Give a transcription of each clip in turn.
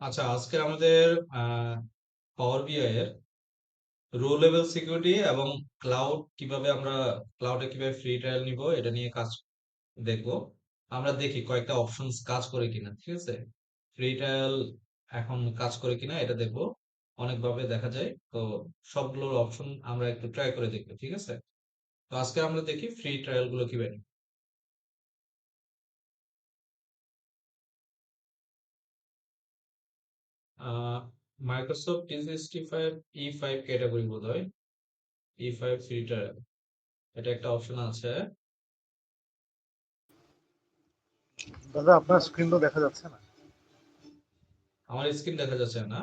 আচ্ছা, আজকে আমাদের পাওয়ার বিআই এর রো লেভেল সিকিউরিটি এবং ক্লাউডে কিভাবে ফ্রি ট্রায়াল নিব এটা নিয়ে কাজ দেখবো। আমরা দেখি কয়েকটা অপশনস কাজ করে কিনা, ঠিক আছে। ফ্রি ট্রায়াল এখন কাজ করে কিনা এটা দেখবো। অনেকভাবে দেখা যায় তো, সবগুলোর অপশন আমরা একটু ট্রাই করে দেখবো, ঠিক আছে। তো আজকে আমরা দেখি ফ্রি ট্রায়াল গুলো কিভাবে নিব। মাইক্রোসফট 365 E5 ক্যাটাগরি বোধ হয়। E5 ফ্রি ট্রায়াল, এটা একটা অপশন আছে। দাদা আপনার স্ক্রিন তো দেখা যাচ্ছে না। আমার স্ক্রিন দেখা যাচ্ছে না।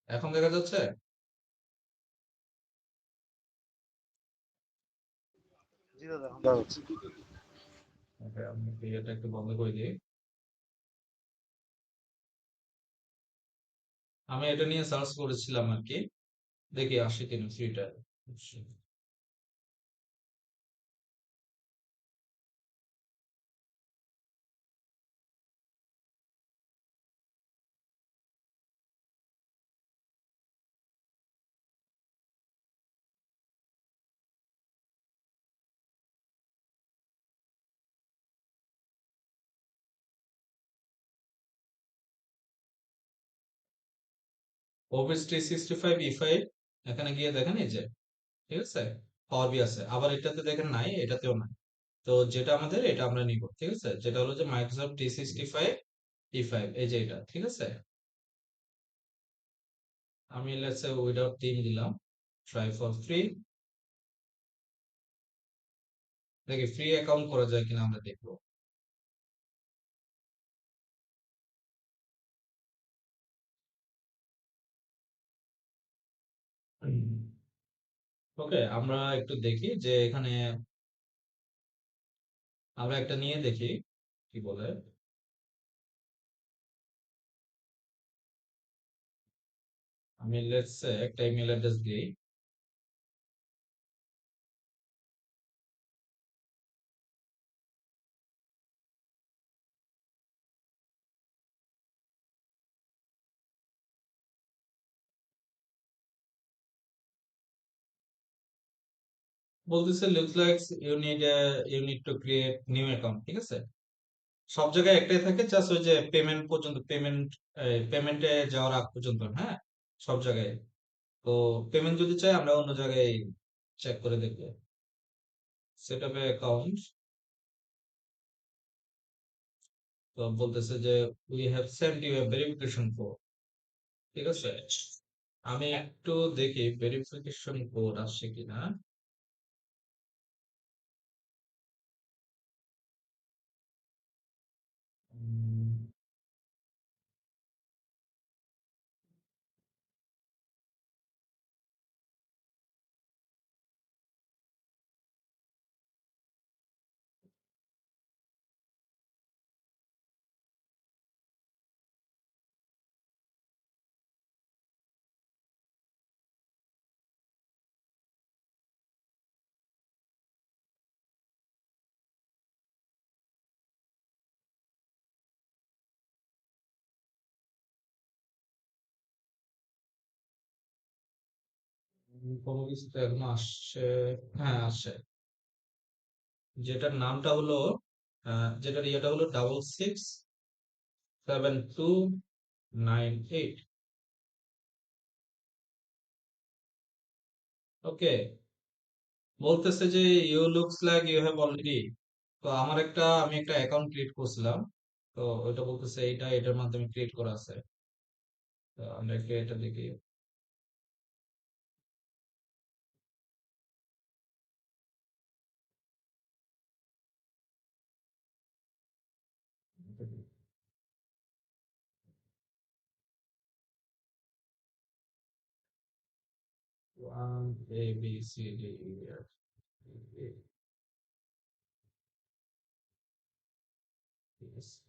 এখন দেখা যাচ্ছে। জি দাদা এখন দেখা যাচ্ছে। ওকে, আমি এটা একটু বন্ধ করে দিই। আমি এটা নিয়ে সার্চ করেছিলাম আর কি, দেখি আসে কিনা ফ্রিটা। অফিস 365 E5, এখানে গিয়ে দেখেন এই যে, ঠিক আছে, পাওয়ার বি আছে, আবার এটাতে দেখেন নাই, এটাতেও নাই। তো যেটা আমাদের এটা আমরা নিব, ঠিক আছে, যেটা হলো যে মাইক্রোসফট 365 E5, এই যে এটা, ঠিক আছে। আমি লেটস সে উইদাউট থিম দিলাম, ট্রাই ফর ফ্রি। দেখি ফ্রি অ্যাকাউন্ট করা যায় কিনা আমরা দেখবো। ওকে, আমরা একটু দেখি যে এখানে আমরা একটা নিয়ে দেখি কি বলে। আমি লেটস সে একটা ইমেল অ্যাড্রেস দিই। বলতেছে looks like you need to create new account, ঠিক আছে। সব জায়গায় একটাই থাকে, জাস্ট ওই যে পেমেন্ট পর্যন্ত, পেমেন্টে যাওয়ার আগ পর্যন্ত, হ্যাঁ, সব জায়গায়। তো পেমেন্ট যদি চাই আমরা অন্য জায়গায় চেক করে দেখবো। সেট আপ অ্যাকাউন্ট, তো বলতেছে যে we have sent you a verification code, ঠিক আছে। আমি একটু দেখি ভেরিফিকেশন কোড আসছে কিনা। উম, কোনো কিছু তো এখনো আসছে। হ্যাঁ, আসছে। যেটার নামটা হলো যেটার ইয়েটা হলো 667298। ওকে, বলতেছে যে you looks like you have already. তো আমি একটা অ্যাকাউন্ট ক্রিয়েট করছিলাম। তো ওইটা বলতেছে এটার মাধ্যমে ক্রিয়েট করা আছে। তো আমরা একটু এটা দেখি। 1 A B C D E F G, yes.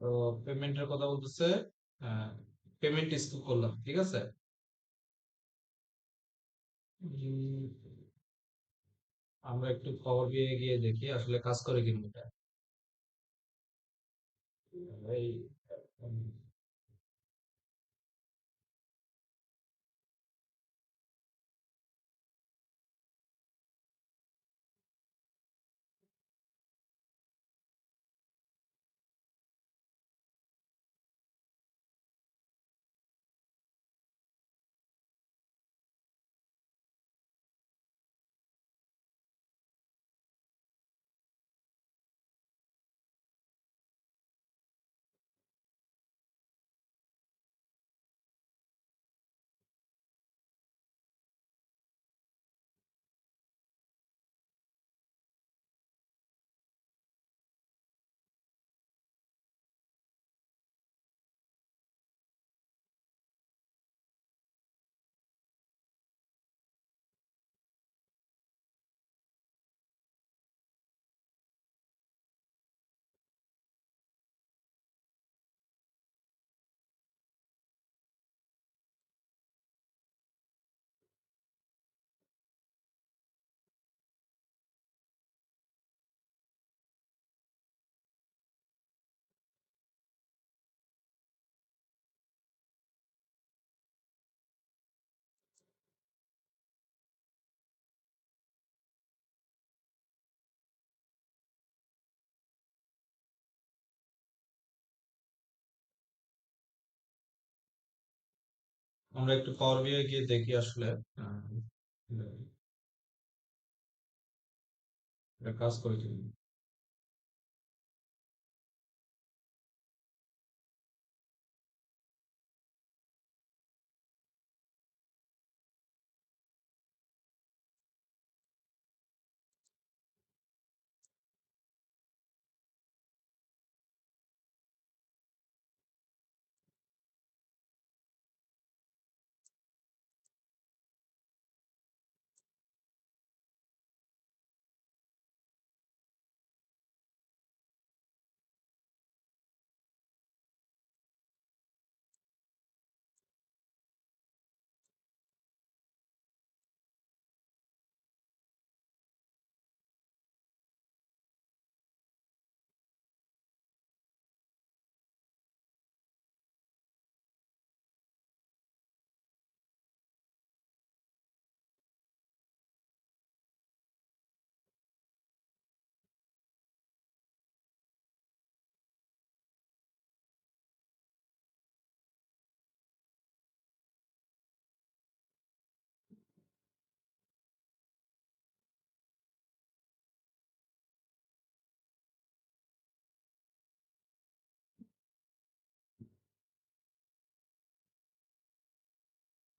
তো পেমেন্টের কথা বলতেছে, পেমেন্ট স্কিপ করলাম, ঠিক আছে। উম, আমরা একটু খবর দিয়ে গিয়ে দেখি আসলে কাজ করে কিনা এটা। এই উম, আমরা একটু পাওয়ার বিআই গিয়ে দেখি আসলে আহ, এটা কাজ করে কিনা।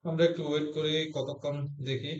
আমরা একটু ওয়েট করি কতক্ষণ দেখি।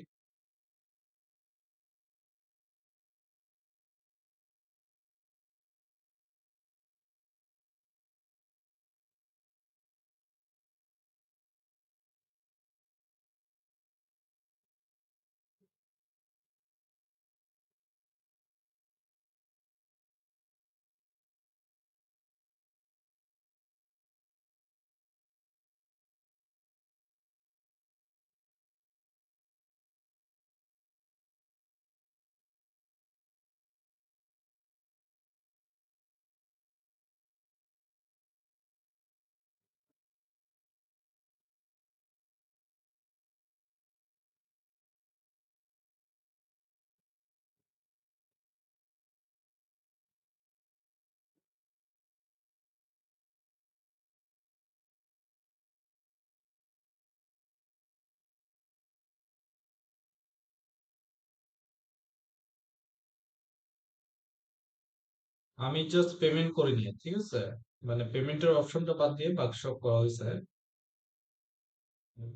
আমি জাস্ট পেমেন্ট করে নিয়ে, ঠিক আছে, মানে পেমেন্টের অপশনটা বাদ দিয়ে বাকি সব করা হয়েছে।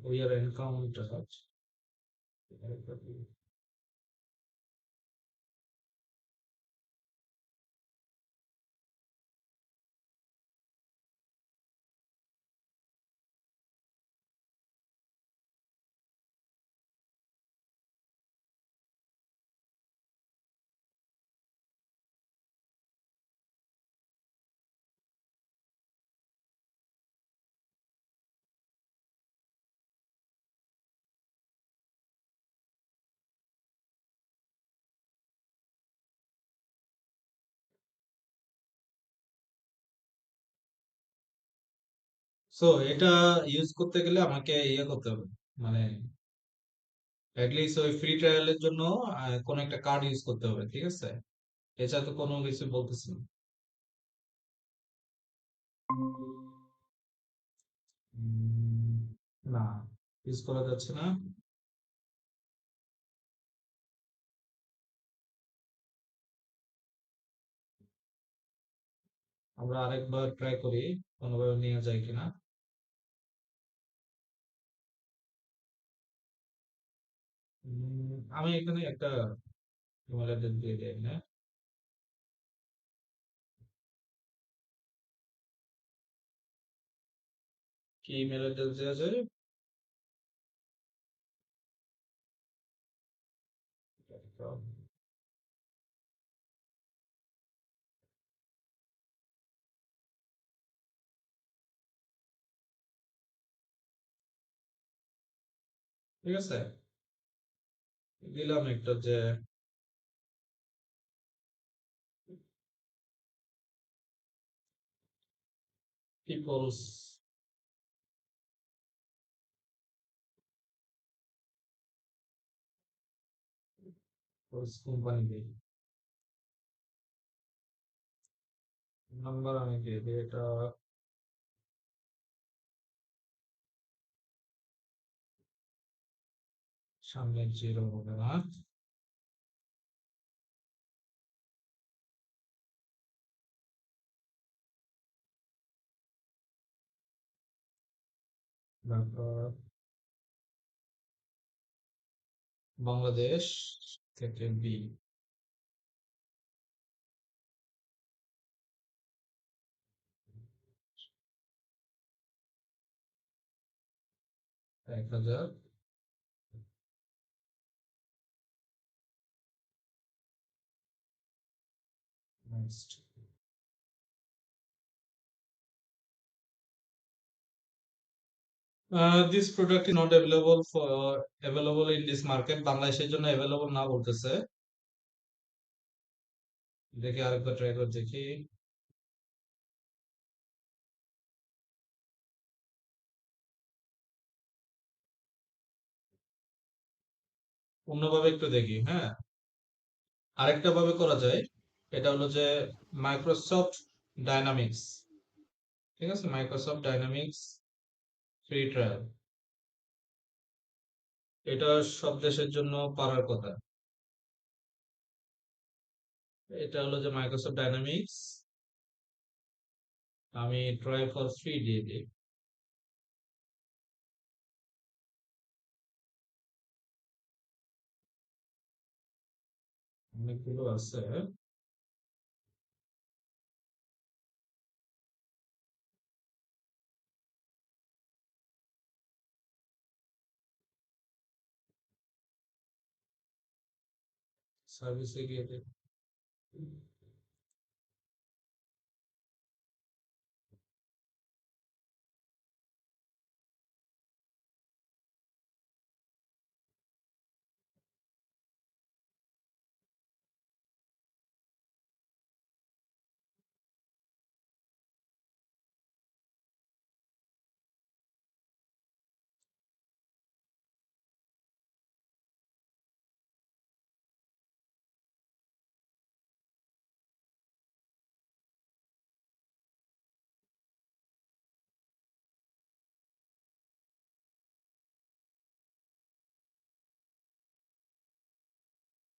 We are encounter. সো এটা ইউজ করতে গেলে আমাকে ইয়ে করতে হবে, মানে অ্যাটলিস্ট ওই ফ্রি ট্রায়ালের জন্য কোনো একটা কার্ড ইউজ করতে হবে, ঠিক আছে? এছাড়া তো কোনো কিছু বলতেছি না। উম, না, ইউজ করা যাচ্ছে না। আমরা আরেকবার ট্রাই করি কোনোভাবে নেওয়া যায় কিনা। আমি এখানে একটা ইমেল অ্যাড্রেস দিয়ে দিই, হ্যাঁ। কি ইমেল অ্যাড্রেস দেওয়া যায়? ঠিক আছে, দিলাম একটা যে পিপলস কোম্পানি দিই, নাম্বার আমি দিয়ে দিই, এটা সামনে জিরো হবে না। তারপর বাংলাদেশ থেকে B, 1000। Next. This product is not available in this market, বাংলাদেশের জন্য অ্যাভেলেবল না বলতেছে। দেখি আরেকবার ট্রাই করে দেখি। অন্যভাবে একটু দেখি, হ্যাঁ। আরেকটা ভাবে করা যায়, এটা হলো যে মাইক্রোসফট ডাইনামিক্স, ঠিক আছে? মাইক্রোসফট ডাইনামিক্স ফ্রি ট্রায়াল, এটা সব দেশের জন্য পারার কথা। এটা হলো যে মাইক্রোসফট ডাইনামিক্স, আমি ট্রাই ফর ফ্রি দিয়ে দিই। অনেকগুলো আছে। সার্ভিসে গিয়ে দেখি।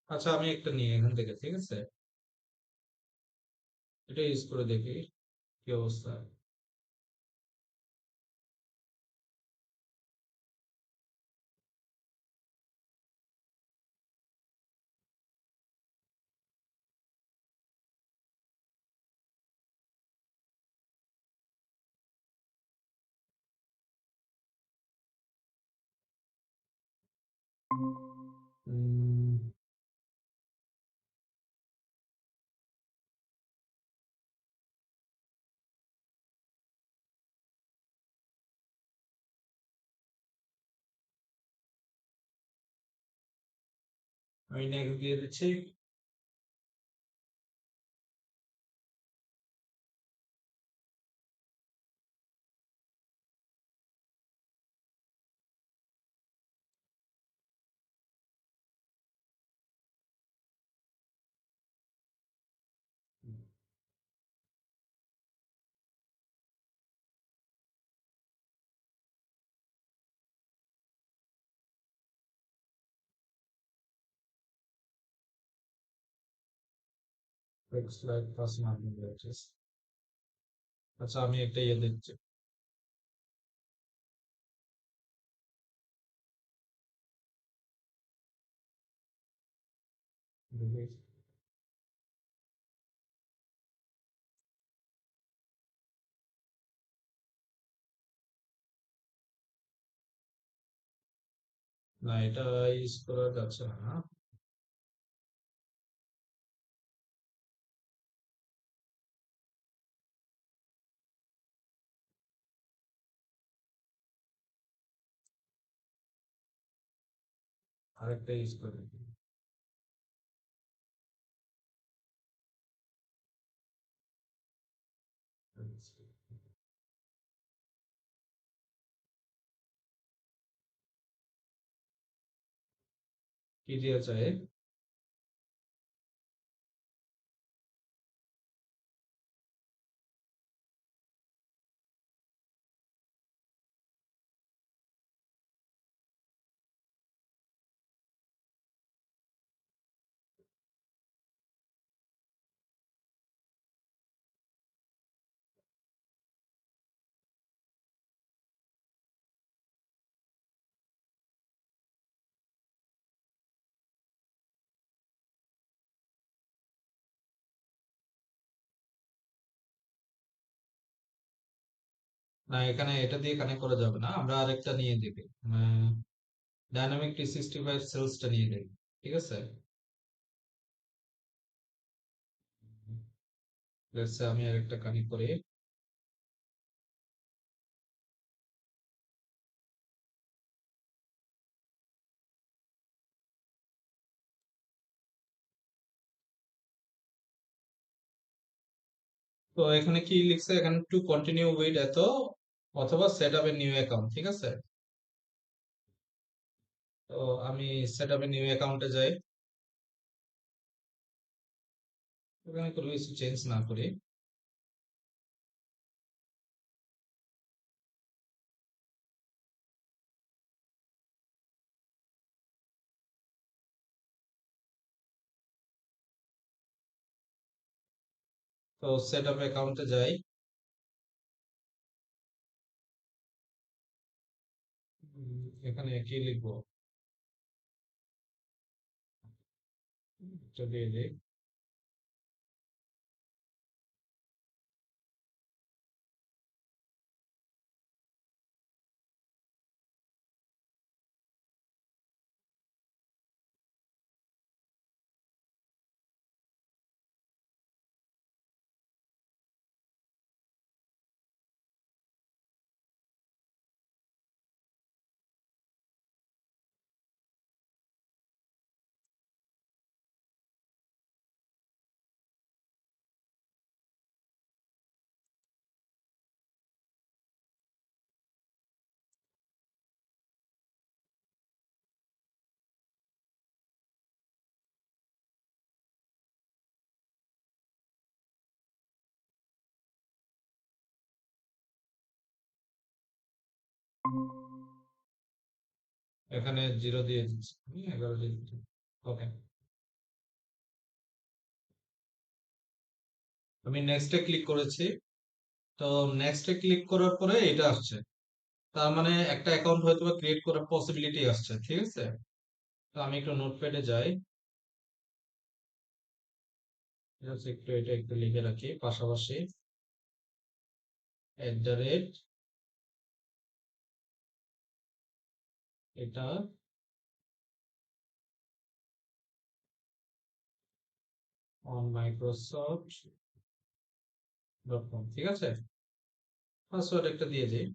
আচ্ছা, আমি একটা নিই এখান থেকে, ঠিক আছে? এটা ইউজ করে দেখি কি অবস্থা। উম, আমি নেক্সট দিয়ে দিচ্ছি। looks like personal images. আচ্ছা আমি একটা দিচ্ছি। না এটা ইউজ করা যাচ্ছে না। আরেকটা ইউজ করে কি দিয়ে চাই। না এখানে এটা দিয়ে কানেক্ট করা যাবে না, আমরা আরেকটা নিয়ে দেখি। ডাইনামিক 365 সেলসটা নিয়ে দেখি, ঠিক আছে। লেটস সে আমি আরেকটা কানেক্ট করি। তো এখানে কি লিখছে, এখানে টু কন্টিনিউ উইথ এত অথবা set up a new account, ঠিক আছে। তো আমি সেট আপ এ নিউ অ্যাকাউন্টে যাই, এখানে কোনো কিছু চেঞ্জ না করি। তো সেট আপ অ্যাকাউন্টে যাই। এখানে কি লিখবো, এটা দিয়ে দিই। এখানে 0 দিয়ে দিচ্ছি, 11 দিয়ে দিচ্ছি। ওকে, আমি নেক্সটে ক্লিক করেছি। তো নেক্সটে ক্লিক করার পরে এটা আসছে, তার মানে একটা অ্যাকাউন্ট হয়তো ক্রিয়েট করার পসিবিলিটি আসছে, ঠিক আছে। তো আমি একটু নোটপ্যাডে যাই, জাস্ট একটু এটা একটু লিখে রাখি পাশাপাশি। এট দ্য রেট এটা অন মাইক্রোসফট ডট কম, ঠিক আছে। পাসওয়ার্ড একটা দিয়ে দিই।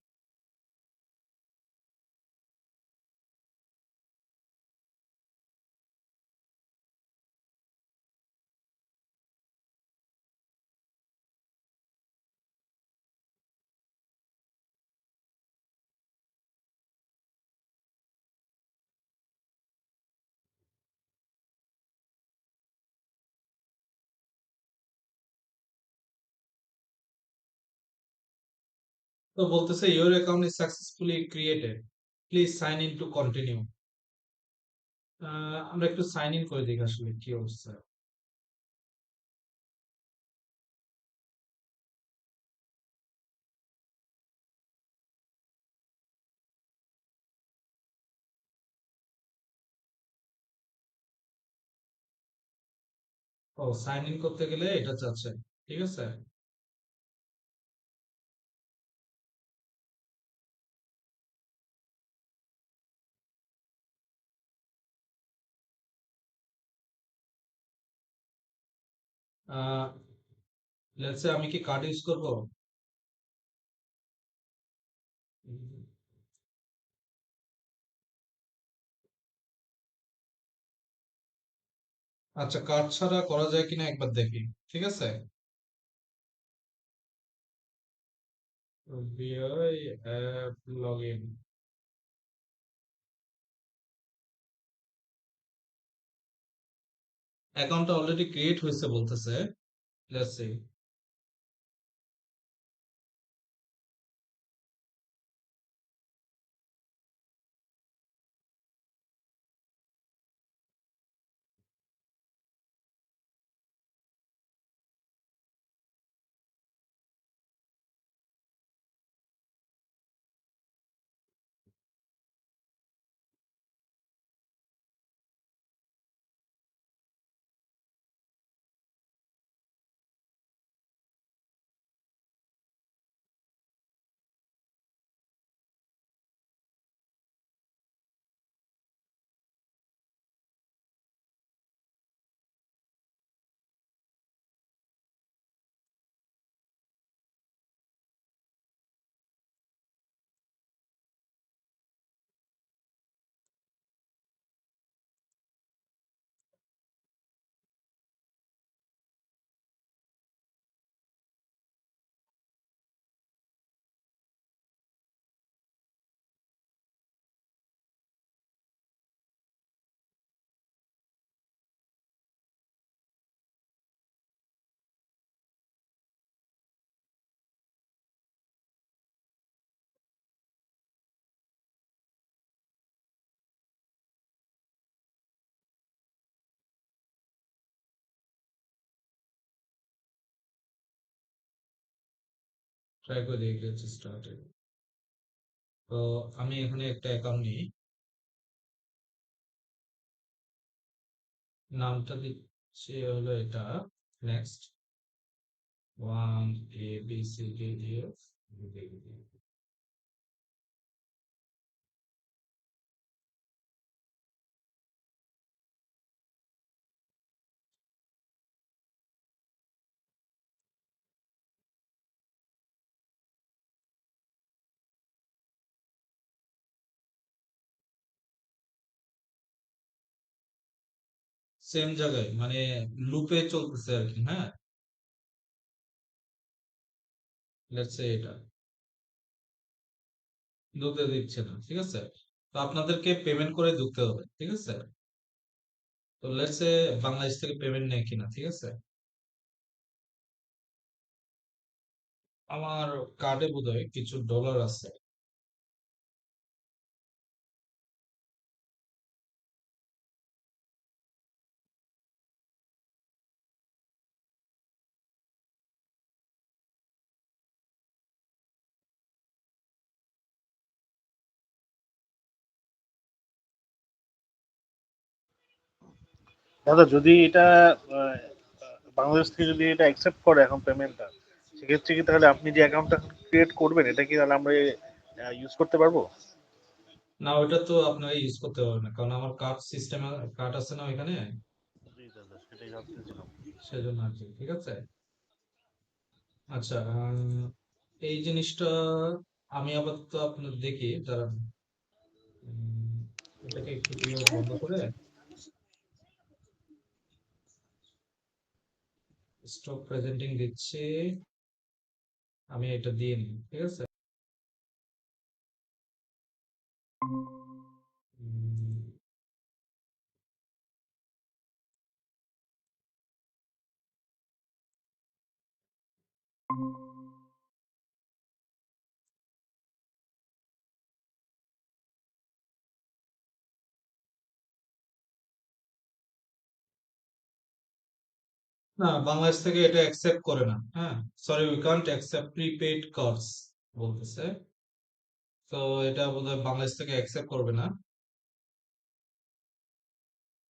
তো বলতেছে your account is successfully created, please sign in to continue. আমরা একটু সাইন ইন করে দেখি আসলে কি অবস্থা। ও, সাইন ইন করতে গেলে এটা চাচ্ছে, ঠিক আছে। আহ লেটস সে আমি কি কার্ড ইউজ করব? আচ্ছা, কার্ড ছাড়া করা যায় কিনা একবার দেখি, ঠিক আছে। বিআই অ্যাপ লগ ইন। অ্যাকাউন্টটা অলরেডি ক্রিয়েট হয়েছে বলতেছে। Let's see. ট্রাই করে দেখি হচ্ছে স্টার্টেড। তো আমি এখানে একটা অ্যাকাউন্ট নিই, নামটা দিচ্ছি হলো এটা। Next, 1 ABCDEF। সেম জায়গায় মানে লুপে চলতেছে আর কি, হ্যাঁ। লেটস সে এটা ঢুকতে দিচ্ছে না, ঠিক আছে। তো আপনাদেরকে পেমেন্ট করে ঢুকতে হবে, ঠিক আছে। তো লেটস সে বাংলাদেশ থেকে পেমেন্ট নেয় কিনা, ঠিক আছে। আমার কার্ডে বোধহয় কিছু ডলার আছে। দাদা যদি এটা আহ, বাংলাদেশ থেকে যদি এটা অ্যাকসেপ্ট করে এখন পেমেন্টটা, সেক্ষেত্রে কি তাহলে আপনি যে অ্যাকাউন্টটা ক্রিয়েট করবেন এটা কি তাহলে আমরা ইউজ করতে পারবো? না, ওইটা তো আপনারা ইউজ করতে পারবেন না, কারণ আমার কার্ড সিস্টেমে কার্ড আছে না ওইখানে। জি দাদা, সেটাই ভাবতেছিলাম। সেজন্য আর কি, ঠিক আছে। আচ্ছা, এই জিনিসটা আমি আপাতত আপনার দেখি দাঁড়ান। উম, এটাকে একটু কিভাবে বন্ধ করে স্টপ প্রেজেন্টিং দিচ্ছি। আমি এটা দিয়ে নিই, ঠিক আছে। উম, না, বাংলাদেশ থেকে এটা অ্যাকসেপ্ট করে না, হ্যাঁ। Sorry, we can't accept prepaid cards বলতেছে। তো এটা বোধহয় বাংলাদেশ থেকে অ্যাকসেপ্ট করবে না।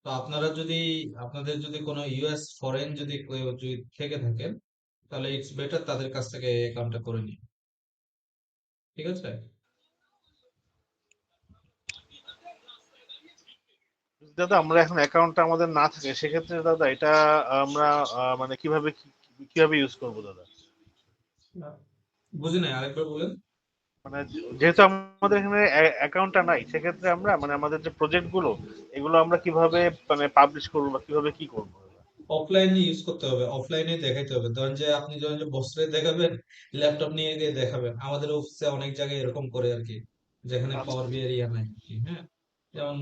তো আপনারা যদি, আপনাদের যদি কোনো ইউএস ফরেন যদি কেউ যদি থেকে থাকেন, তাহলে ইটস বেটার তাদের কাছ থেকে এই অ্যাকাউন্টটা করে নিন। ঠিক আছে? দাদা আমরা এখন অ্যাকাউন্টটা আমাদের না থাকে সেক্ষেত্রে দাদা এটা আমরা মানে কিভাবে কিভাবে ইউজ করবো দাদা? না, বুঝি নাই, আরেকবার বলেন। মানে যেহেতু আমাদের এখানে অ্যাকাউন্টটা নাই সেক্ষেত্রে আমরা মানে আমাদের যে প্রজেক্ট গুলো এগুলো আমরা কিভাবে মানে পাবলিশ করবো বা কিভাবে কি করবো দাদা? অফলাইনে ইউজ করতে হবে, অফলাইনে দেখাইতে হবে। ধরেন যে আপনি যখন যে বসরে দেখাবেন, ল্যাপটপ নিয়ে গিয়ে দেখাবেন। আমাদের অফিসে অনেক জায়গায় এরকম করে আর কি, যেখানে আচ্ছা পাওয়ার আচ্ছা। বিআই ইয়া নাই আর কি। হ্যাঁ, যেমন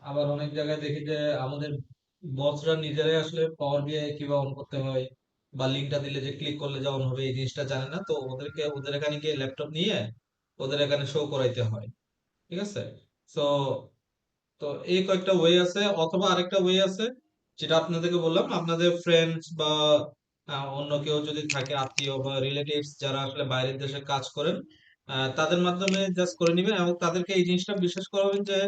আবার অনেক জায়গায় দেখি যে আমাদের বসরা নিজেরাই আসলে পাওয়ার বিআই কিভাবে অন করতে হয়, বা লিঙ্কটা দিলে যে ক্লিক করলে যে অন হবে, এই জিনিসটা জানে না। তো ওদেরকে ওদের এখানে গিয়ে ল্যাপটপ নিয়ে ওদের এখানে শো করাইতে হয়। ঠিক আছে? তো তো এই কয়েকটা ওয়ে আছে, অথবা আরেকটা ওয়ে আছে যেটা আপনাদেরকে বললাম, আপনাদের ফ্রেন্ডস বা অন্য কেউ যদি থাকে, আত্মীয় বা রিলেটিভস যারা আসলে বাইরের দেশে কাজ করেন, তাদের মাধ্যমে জাস্ট করে নিবেন, এবং তাদেরকে এই জিনিসটা বিশ্বাস করাবেন যে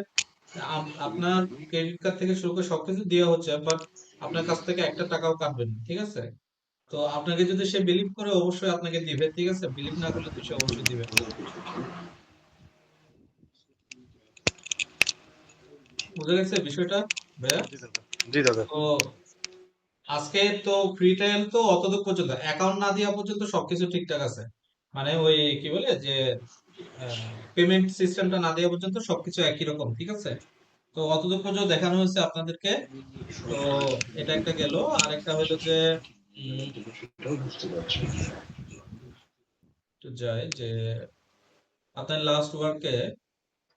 আপনার ক্রেডিট কার্ড থেকে শুরু করে সবকিছু দেওয়া হচ্ছে, বাট আপনার কাছ থেকে একটা টাকাও কাটবেন না। ঠিক আছে? তো আপনাকে যদি সে বিলিভ করে, অবশ্যই আপনাকে দিবে। ঠিক আছে? বিলিভ না করলে তো সে অবশ্যই দিবে না। বুঝে গেছে বিষয়টা, ভাইয়া? জি দাদা। জি দাদা। তো আজকে তো ফ্রি ট্রায়াল তো অতদূর পর্যন্ত, অ্যাকাউন্ট না দেওয়া পর্যন্ত সবকিছু ঠিকঠাক আছে। মানে ওই কি বলে যে পেমেন্ট সিস্টেমটা না দেওয়া পর্যন্ত সবকিছু একই রকম। ঠিক আছে? তো অতদূর পর্যন্ত দেখানো হয়েছে আপনাদেরকে। তো এটা একটা গেল। আরেকটা হলো যে উম, একটু যাই যে আপনার লাস্ট ওয়ার্কে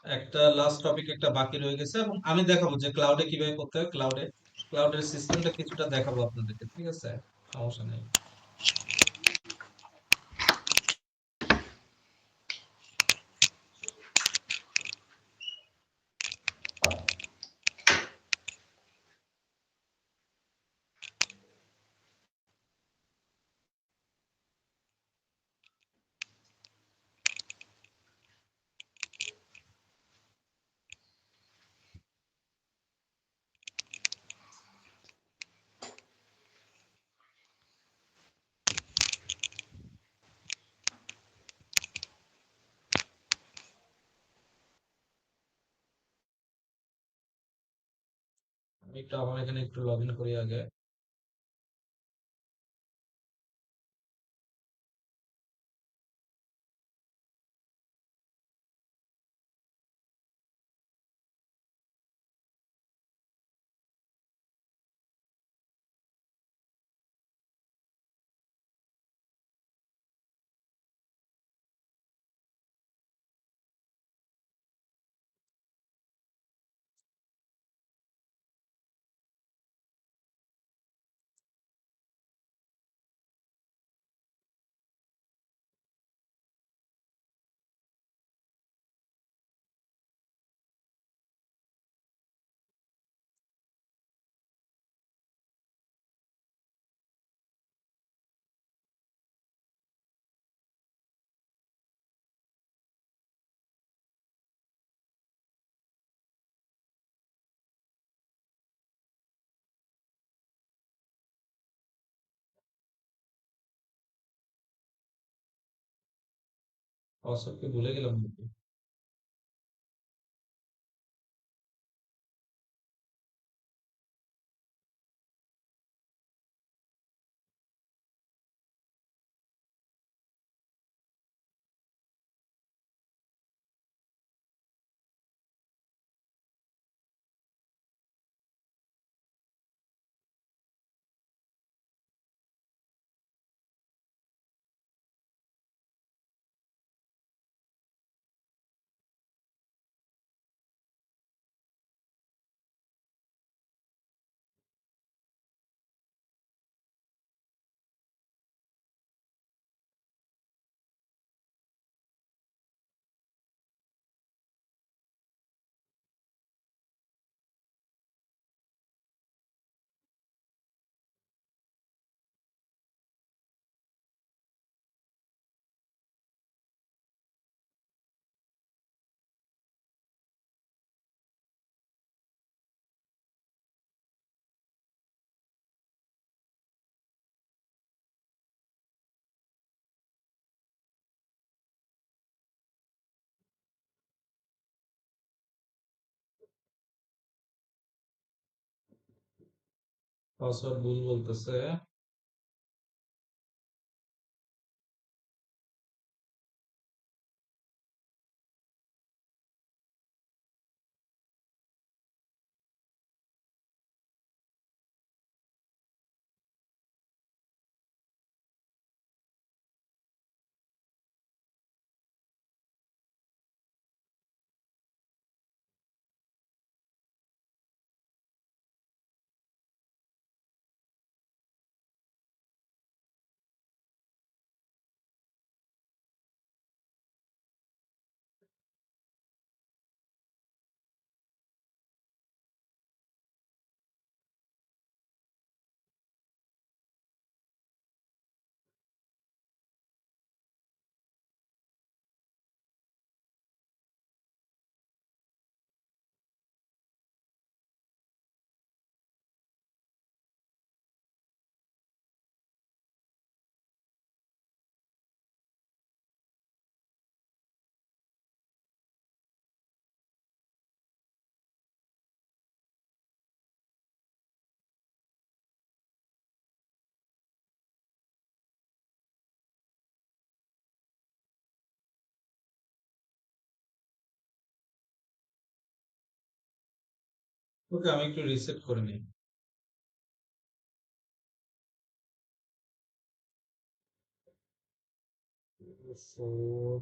একটা লাস্ট টপিক একটা বাকি রয়ে গেছে, এবং আমি দেখাবো যে ক্লাউডে কিভাবে করতে হয়। ক্লাউডের সিস্টেমটা কিছুটা দেখাবো আপনাদেরকে। ঠিক আছে? সমস্যা নেই। আমি একটু আমার এখানে একটু লগ ইন করি আগে। পাসওয়ার্ড কি ভুলে গেলাম নাকি? পাসওয়ার্ড ভুল বলতেছে। ওকে, আমি একটু রিসেট করে নিই। Four.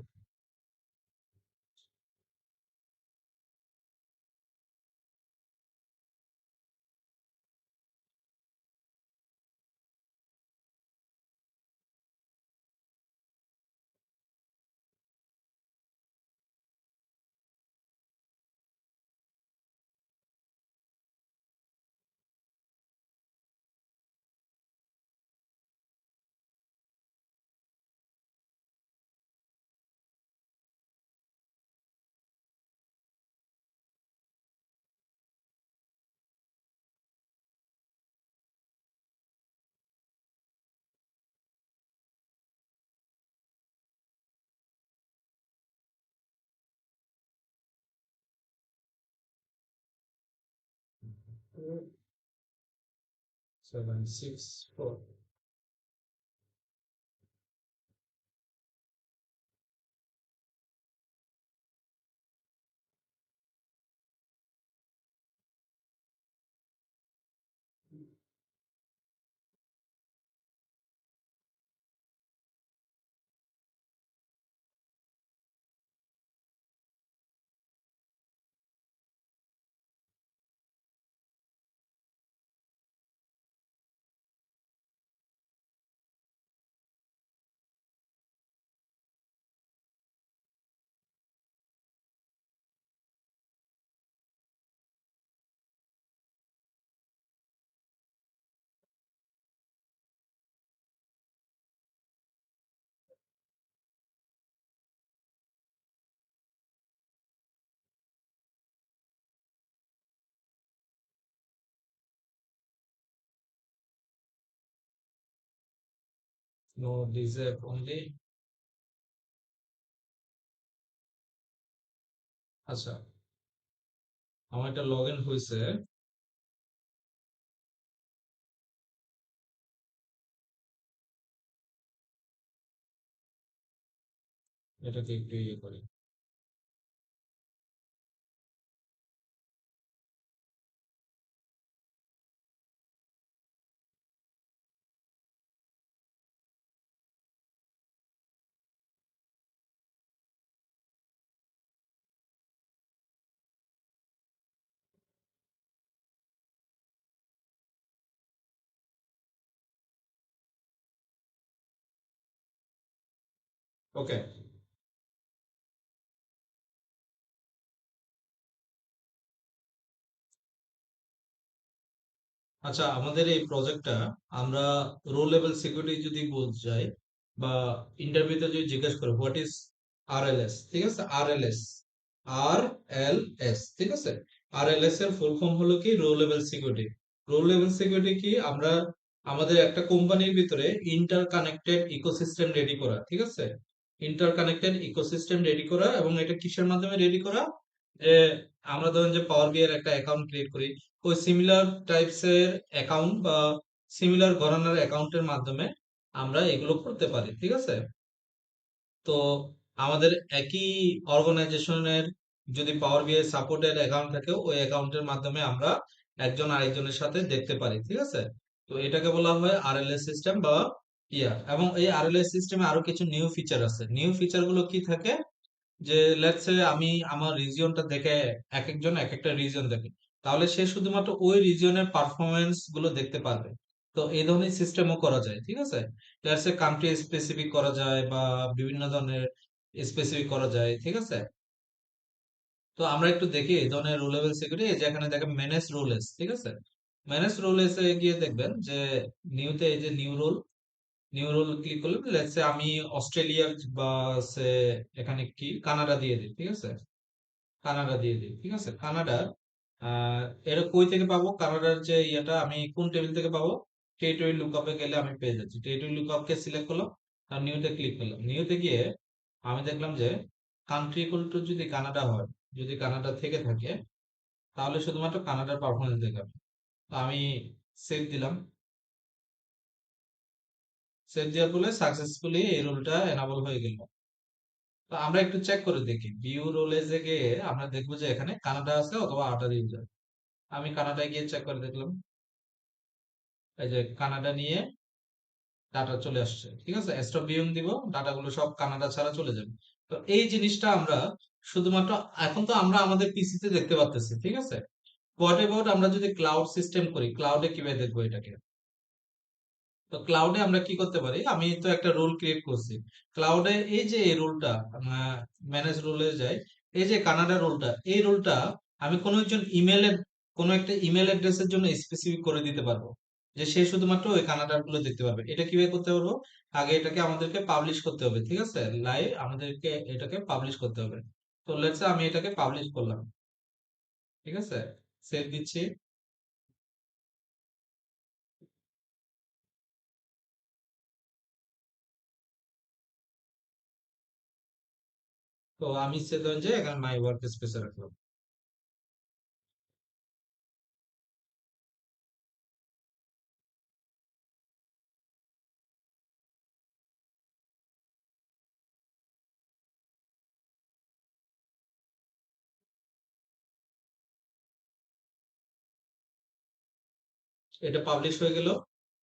Seven six four. No ডিজেব অনলি। আচ্ছা, আমার একটা লগ ইন হয়েছে। এটাকে একটু ইয়ে করি। ওকে। আচ্ছা, আমাদের এই প্রজেক্টটা আমরা রো লেভেল সিকিউরিটি যদি বলতে চাই বা ইন্টারভিউতে যদি জিজ্ঞেস করে হোয়াট ইজ আরএলএস, ঠিক আছে? আরএলএস, আরএলএস, ঠিক আছে? আরএলএস এর ফুল ফর্ম হলো কি row level security. Row level security কি? আমরা আমাদের একটা কোম্পানির ভিতরে ইন্টার কানেক্টেড ইকোসিস্টেম রেডি করা, ঠিক আছে? ইন্টার কানেক্টেড ইকোসিস্টেম রেডি করা, এবং এটা কিসের মাধ্যমে রেডি করা? যে আমরা ধরেন যে পাওয়ার বিআই এর একটা অ্যাকাউন্ট ক্রিয়েট করি, ওই সিমিলার টাইপস এর অ্যাকাউন্ট বা সিমিলার ঘরানার অ্যাকাউন্টের মাধ্যমে আমরা এগুলো করতে পারি, ঠিক আছে? তো আমাদের একই অর্গানাইজেশনের যদি পাওয়ার বিআই সাপোর্টেড অ্যাকাউন্ট থাকে, ওই অ্যাকাউন্টের মাধ্যমে আমরা একজন আরেকজনের সাথে দেখতে পারি, ঠিক আছে? তো এটাকে বলা হয় আরএলএস সিস্টেম বা এবং এই আরএলএস সিস্টেমে আরো কিছু নিউ ফিচার আছে। নিউ ফিচার গুলো কি থাকে, যে লেটস সে আমি আমার রিজিয়নটা দেখে, এক একজন এক একটা রিজিয়ন দেখে, তাহলে সে শুধুমাত্র ওই রিজিয়নের পারফরমেন্স গুলো দেখতে পারবে। তো এই ধরনের সিস্টেমও করা যায়, ঠিক আছে? লেটস সে কান্ট্রি স্পেসিফিক করা যায় বা বিভিন্ন ধরনের স্পেসিফিক করা যায়, ঠিক আছে? তো আমরা একটু দেখি এই ধরনের রুলেবল সিকিউরিটি, যেখানে দেখেন ম্যানেজ রুলস, ঠিক আছে? ম্যানেজ রুলস এ গিয়ে দেখবেন যে নিউতে এই যে নিউ রুল ক্লিক করলে লেটস সে আমি অস্ট্রেলিয়ার বা সে এখানে কি কানাডা দিয়ে দিই, ঠিক আছে? কানাডা দিয়ে দিই, ঠিক আছে? কানাডার আহ এটা কই থেকে পাবো, কানাডার যে ইয়েটা আমি কোন টেবিল থেকে পাবো? টেরিটরি লুকআপে গেলে আমি পেয়ে যাচ্ছি। টেরিটরি লুকআপকে সিলেক্ট করলাম আর নিউতে ক্লিক করলাম। নিউতে গিয়ে আমি দেখলাম যে কান্ট্রি ইকুয়াল টু যদি কানাডা হয়, যদি কানাডা থেকে থাকে, তাহলে শুধুমাত্র কানাডার পারফরমেন্স দেখাবে। তো আমি সেভ দিলাম। সেভ দেওয়ার ফলে সাকসেসফুলি এই রুলটা এনাবল হয়ে গেল। তো আমরা একটু চেক করে দেখি ভিউ রোলে যে গিয়ে আমরা দেখবো যে এখানে কানাডা আছে অথবা আটার ইউজার। আমি কানাডায় গিয়ে চেক করে দেখলাম, এই যে কানাডা নিয়ে ডাটা চলে আসছে, ঠিক আছে? স্টপ ভিউইং দিব, ডাটাগুলো সব কানাডা ছাড়া চলে যাবে। তো এই জিনিসটা আমরা শুধুমাত্র এখন তো আমরা আমাদের পিসিতে দেখতে পাচ্ছি, ঠিক আছে? হোয়াট এবাউট আমরা যদি ক্লাউড সিস্টেম করি, ক্লাউডে কিভাবে দেখবো এটাকে? তো ক্লাউডে আমরা কি করতে পারি, আমি তো একটা রুল ক্রিয়েট করছি ক্লাউডে। এই যে এই রুলটা ম্যানেজ রুলে যাই, এই যে কানাডা রুলটা, এই রুলটা আমি কোনো একজন ইমেলের কোনো একটা ইমেল অ্যাড্রেসের জন্য স্পেসিফিক করে দিতে পারবো, যে সে শুধুমাত্র ওই কানাডার গুলো দেখতে পারবে। এটা কিভাবে করতে পারবো? আগে এটাকে আমাদেরকে পাবলিশ করতে হবে, ঠিক আছে? লাইভ আমাদেরকে এটাকে পাবলিশ করতে হবে। তো লেটস আমি এটাকে পাবলিশ করলাম, ঠিক আছে? সেভ দিচ্ছি। তো আমি সে ধরেন যে এখানে মাই ওয়ার্ক স্পেসে রাখলাম। এটা পাবলিশ হয়ে গেল।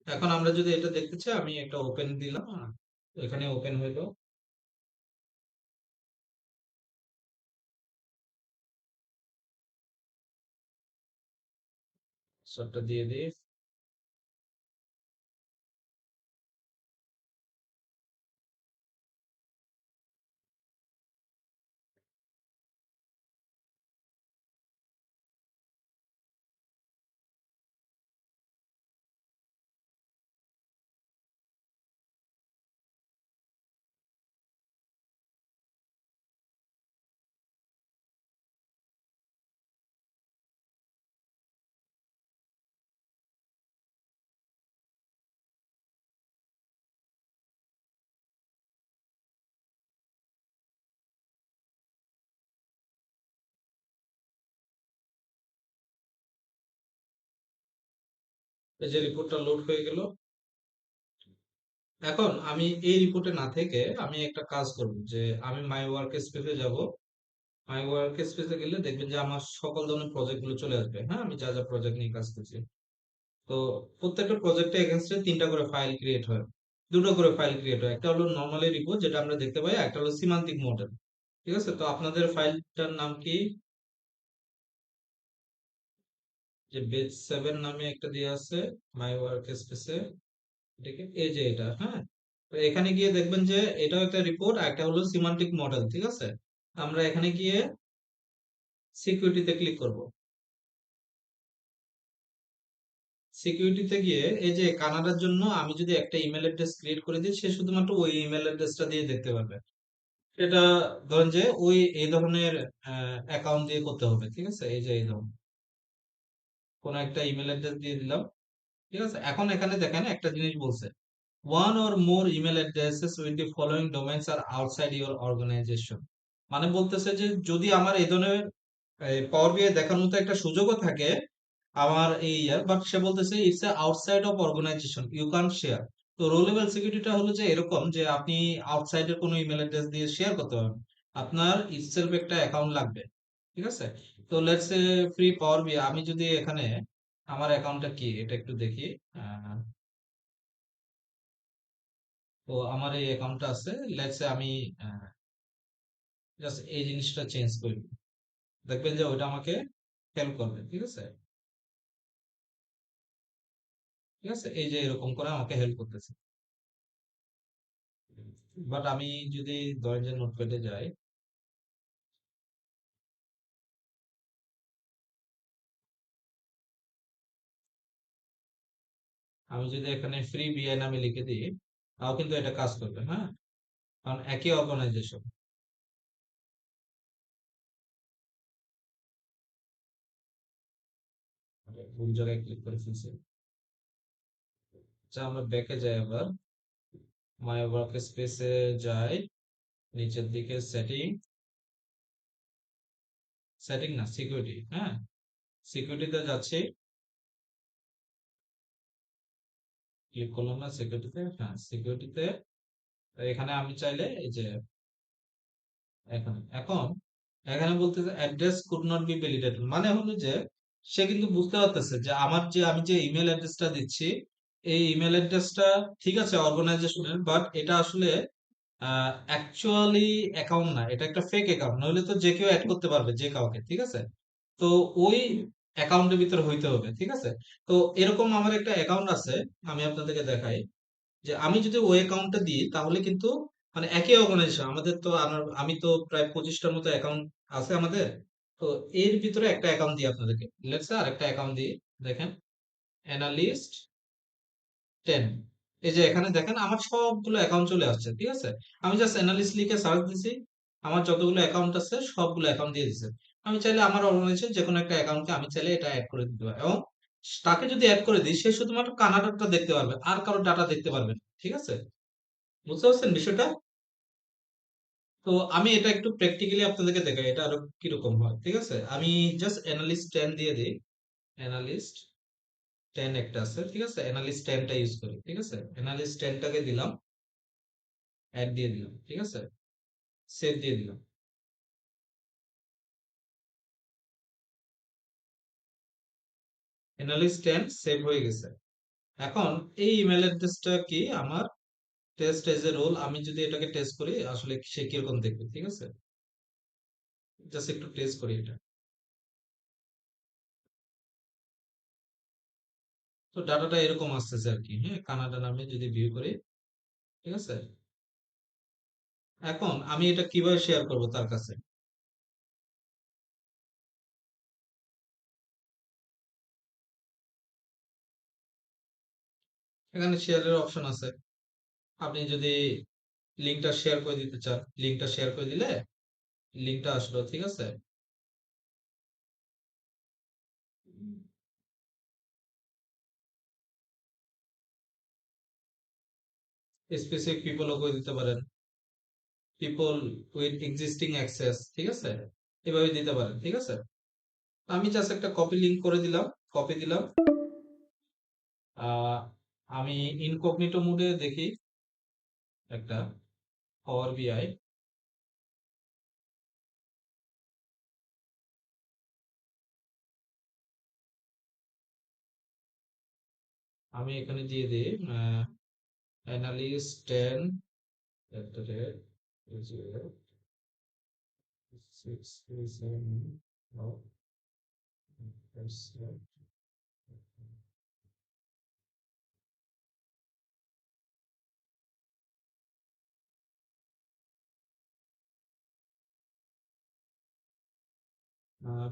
এখন আমরা যদি এটা দেখতে চাই, আমি একটা ওপেন দিলাম, এখানে ওপেন হইলো। সবটা দিয়ে দিই। এই যে রিপোর্টটা লোড হয়ে গেল। এখন আমি এই রিপোর্টে না থেকে আমি একটা কাজ করব, যে আমি মাই ওয়ার্ক স্পেসে যাব। মাই ওয়ার্ক স্পেসে গেলে দেখবেন যে আমার সকল ধরনের প্রজেক্ট গুলো চলে আসবে। হ্যাঁ, আমি যা যা প্রজেক্ট নিয়ে কাজ করছি। তো প্রত্যেকটা প্রজেক্টে এগেনস্টে তিনটা করে ফাইল ক্রিয়েট হয়, দুটো করে ফাইল ক্রিয়েট হয়। একটা হলো নর্মালি রিপোর্ট যেটা আমরা দেখতে পাই, একটা হলো সিমান্টিক মডেল, ঠিক আছে? তো আপনাদের ফাইলটার নাম কি? যে বেজ 7 নামে একটা দিয়ে আছে মাই ওয়ার্ক স্পেসে, এটাকে এই যে এটা, হ্যাঁ। তো এখানে গিয়ে দেখবেন যে এটাও একটা রিপোর্ট আর একটা হলো সিমান্টিক মডেল, ঠিক আছে? আমরা এখানে গিয়ে সিকিউরিটিতে ক্লিক করব। সিকিউরিটিতে গিয়ে এই যে কানাডার জন্য আমি যদি একটা ইমেল অ্যাড্রেস ক্রিয়েট করে দিই, সে শুধুমাত্র ওই ইমেল অ্যাড্রেসটা দিয়ে দেখতে পারবে। এটা ধরেন যে ওই এই ধরনের অ্যাকাউন্ট দিয়ে করতে হবে, ঠিক আছে? এই যে এই ধরুন কোন একটা ইমেল অ্যাড্রেস দিয়ে দিলাম, ঠিক আছে? এখন এখানে দেখেন একটা জিনিস বলছে, one or more email addresses with the following domains are outside your organization। মানে বলতেছে যে যদি আমার এই ধরনের পাওয়ার বিআই দেখার মতো একটা সুযোগও থাকে আমার এই ইয়ার, বাট সে বলতেছে it's outside of organisation, you can share. তো রো লেভেল সিকিউরিটিটা হলো যে এরকম যে আপনি আউটসাইডের কোনো ইমেল অ্যাড্রেস দিয়ে শেয়ার করতে পারবেন, আপনার ইটসেলফ একটা অ্যাকাউন্ট লাগবে। ঠিক আছে? তো লেটস সে ফ্রি পাওয়ার বিআই, আমি যদি এখানে আমার অ্যাকাউন্টটা কি এটা একটু দেখি। আহ, তো আমার এই অ্যাকাউন্টটা আছে, লেটস সে আমি জাস্ট এই জিনিসটা চেঞ্জ করি, দেখবেন যে ওইটা আমাকে হেল্প করবে। ঠিক আছে? ঠিক আছে, এই যে এরকম করে আমাকে হেল্প করতেছে। বাট আমি যদি ধরেন যে নোটপ্যাডে যাই, আমি যদি এখানে ফ্রি বিআই নামে লিখে দিই, তাও কিন্তু এটা কাজ করবে। হ্যাঁ, কারণ একই অর্গানাইজেশন। ভুল জায়গায় ক্লিক করে ফেলছি। আচ্ছা, আমরা ব্যাকে যাই আবার, মাই ওয়ার্ক স্পেসে যাই, নিচের দিকে সেটিং, সেটিং না সিকিউরিটি, হ্যাঁ সিকিউরিটিতে যাচ্ছি, ক্লিক করলাম না সিকিউরিটিতে, হ্যাঁ সিকিউরিটিতে। এখানে আমি চাইলে এই যে এখন এখন এখানে বলতেছে address could not be validated, মানে হলো যে সে কিন্তু বুঝতে পারতেছে যে আমার যে আমি যে ইমেল অ্যাড্রেসটা দিচ্ছি, এই ইমেল অ্যাড্রেসটা ঠিক আছে অর্গানাইজেশনের, বাট এটা আসলে অ্যাকচুয়ালি অ্যাকাউন্ট না, এটা একটা ফেক অ্যাকাউন্ট, নইলে তো যে কেউ অ্যাড করতে পারবে যে কাউকে। ঠিক আছে? তো ওই অ্যাকাউন্টের ভিতরে হইতে হবে। ঠিক আছে? তো এরকম আমার একটা অ্যাকাউন্ট আছে, আমি আপনাদেরকে দেখাই যে আমি যদি ওই অ্যাকাউন্টটা দিই তাহলে কিন্তু মানে একই অর্গানাইজেশন আমাদের তো, আমি তো প্রায় 25টার মতো অ্যাকাউন্ট আছে আমাদের। তো এর ভিতরে একটা অ্যাকাউন্ট দিই আপনাদেরকে, লেটস আর একটা অ্যাকাউন্ট দিই। দেখেন, অ্যানালিস্ট 10, এই যে এখানে দেখেন আমার সবগুলো অ্যাকাউন্ট চলে আসছে। ঠিক আছে? আমি জাস্ট অ্যানালিস্ট লিখে সার্চ দিছি, আমার যতগুলো অ্যাকাউন্ট আছে সবগুলো অ্যাকাউন্ট দিয়ে দিছে। আমি চাইলে আমার অর্গানাইজেশন যে কোনো একটা অ্যাকাউন্টকে আমি চাইলে এটা অ্যাড করে দিতে পারি, এবং তাকে যদি অ্যাড করে দিই সে শুধুমাত্র কানাডাটা দেখতে পারবে, আর কারো ডাটা দেখতে পারবে না। ঠিক আছে? বুঝতে পারছেন বিষয়টা? তো আমি এটা একটু প্র্যাকটিক্যালি আপনাদেরকে দেখাই এটা আরো কিরকম হয়। ঠিক আছে? আমি জাস্ট অ্যানালিস্ট 10 দিয়ে দিই, অ্যানালিস্ট 10 একটা আছে। ঠিক আছে? অ্যানালিস্ট 10টা ইউজ করি। ঠিক আছে? অ্যানালিস্ট 10টাকে দিলাম, অ্যাড দিয়ে দিলাম। ঠিক আছে? সেভ দিয়ে দিলাম। অ্যানালিস্ট 10 সেভ হয়ে গেছে। এখন এই ইমেল অ্যাড্রেসটা কি আমার, টেস্ট এজ এ রোল, আমি যদি এটাকে টেস্ট করি আসলে সে কিরকম দেখবে। ঠিক আছে? জাস্ট একটু টেস্ট করি এটা। তো ডাটাটা এরকম আসতেছে আর কি। হ্যাঁ, কানাডা নামে যদি ভিউ করি। ঠিক আছে? এখন আমি এটা কিভাবে শেয়ার করব তার কাছে? এখানে শেয়ারের অপশন আছে, আপনি যদি লিঙ্কটা শেয়ার করে দিতে চান, লিঙ্কটা শেয়ার করে দিলে লিঙ্কটা আসলো। ঠিক আছে? স্পেসিফিক পিপলও করে দিতে পারেন, পিপল উইথ এক্সিস্টিং অ্যাক্সেস। ঠিক আছে? এভাবে দিতে পারেন। ঠিক আছে? আমি জাস্ট একটা কপি লিংক করে দিলাম, কপি দিলাম। আহ, আমি ইনকগনিটো মোডে দেখি একটা পাওয়ার বিআই, আমি এখানে দিয়ে দিই অ্যানালিস্ট 10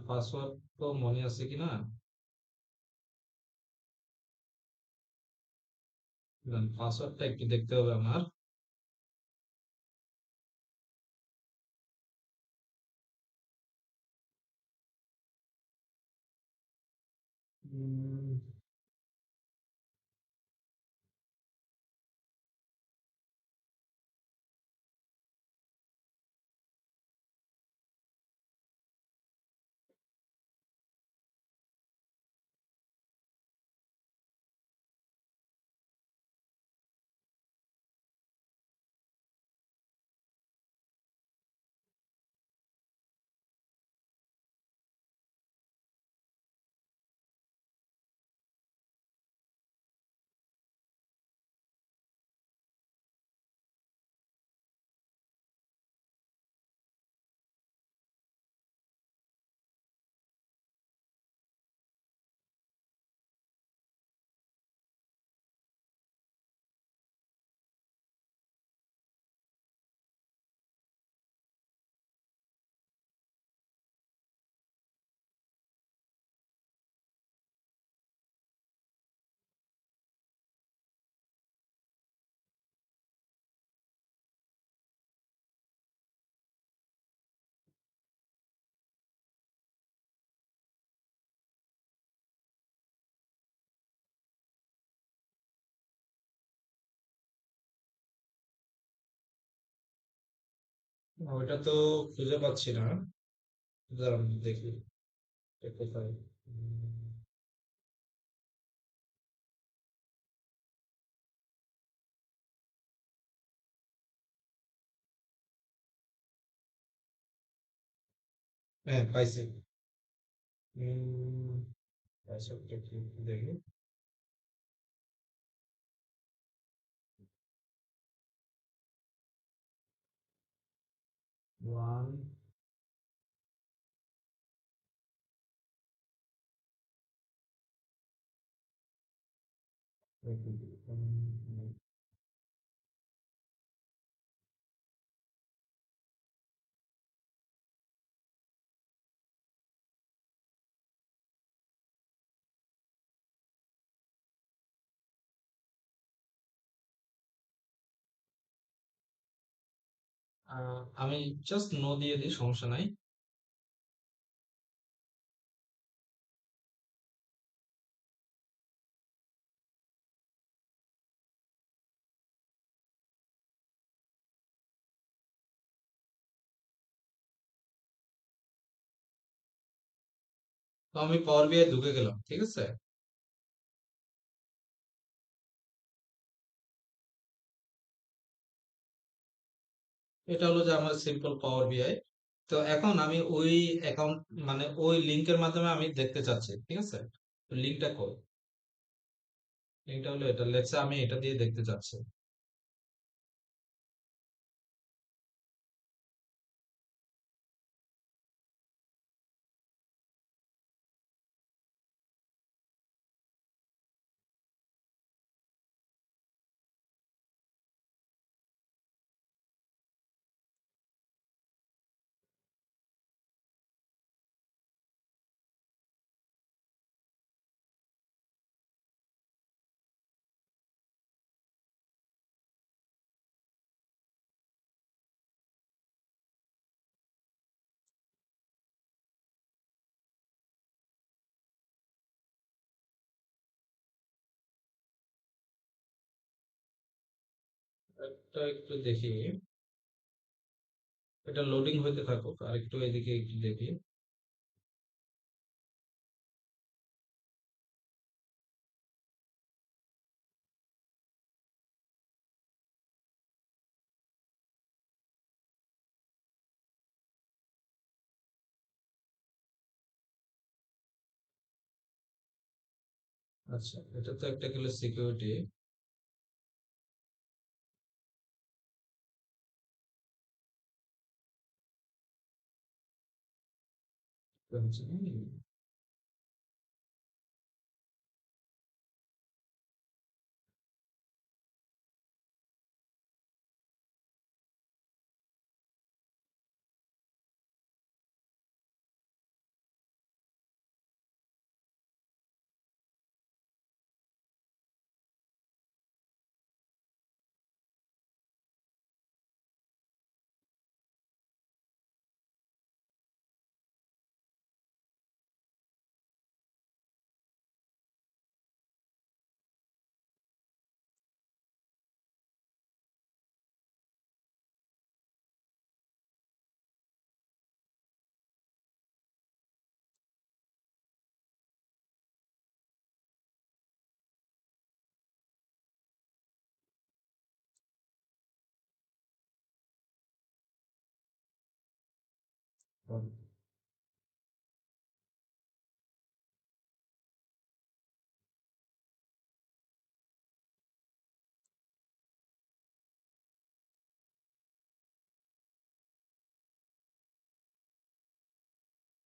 পাসওয়ার্ড তো মনে আছে কিনা, পাসওয়ার্ডটা একটু দেখতে হবে আমার। উম, ওইটা তো খুঁজে পাচ্ছি না। দাঁড়ান দেখি এটা কোথায়। হ্যাঁ, পাইছি। উম, পাইছি, ওটা কি দেখি। ওয়ান, আমি জাস্ট নো দিয়ে দিই, সমস্যা নাই। তো আমি পাওয়ার বিআই ঢুকে গেলাম, ঠিক আছে। এটা হলো যে আমার সিম্পল পাওয়ার বিআই। তো এখন আমি ওই অ্যাকাউন্ট, মানে ওই লিংকের মাধ্যমে আমি দেখতে চাচ্ছি, ঠিক আছে। লিংকটা কই? লিংকটা হলো এটা, লেটস আমি এটা দিয়ে দেখতে চাচ্ছি। এটা একটু দেখি, এটা লোডিং হইতে থাকুক, আর একটু এদিকে একটু দেখি। আচ্ছা, এটা তো একটা গেলে সিকিউরিটি।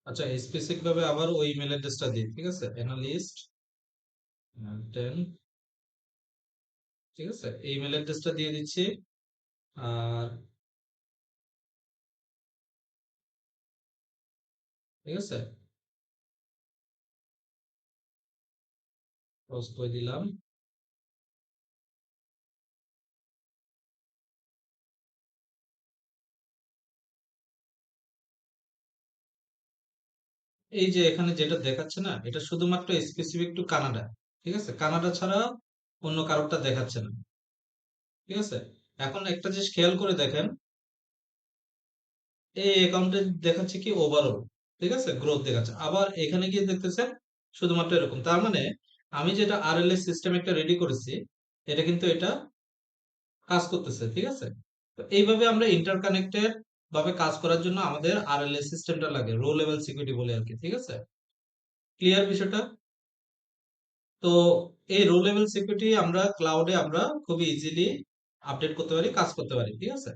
আচ্ছা, স্পেসিফিক ভাবে আবার ওই ইমেল অ্যাড্রেসটা দিই, ঠিক আছে। অ্যানালিস্ট 10, ঠিক আছে, এই ইমেল অ্যাড্রেসটা দিয়ে দিচ্ছি। আর ঠিক আছে, পোস্ট করে দিলাম। এই যে এখানে যেটা দেখাচ্ছে না, এটা শুধুমাত্র স্পেসিফিক টু কানাডা, ঠিক আছে। কানাডা ছাড়া অন্য কারোরটা দেখাচ্ছে না, ঠিক আছে। এখন একটা জিনিস খেয়াল করে দেখেন, এই অ্যাকাউন্টে দেখাচ্ছে কি ওভারঅল, ঠিক আছে, গ্রোথ দেখাচ্ছে। আবার এখানে গিয়ে দেখতেছেন শুধুমাত্র এরকম। তার মানে আমি যেটা আরএলএস সিস্টেম একটা রেডি করেছি, এটা কিন্তু এটা কাজ করতেছে, ঠিক আছে। তো এইভাবে আমরা ইন্টারকানেক্টেড ভাবে কাজ করার জন্য আমাদের আরএলএস সিস্টেমটা লাগে, রো লেভেল সিকিউরিটি বলে আর কি, ঠিক আছে। ক্লিয়ার বিষয়টা? তো এই রো লেভেল সিকিউরিটি আমরা ক্লাউডে আমরা খুব ইজিলি আপডেট করতে পারি, কাজ করতে পারি, ঠিক আছে।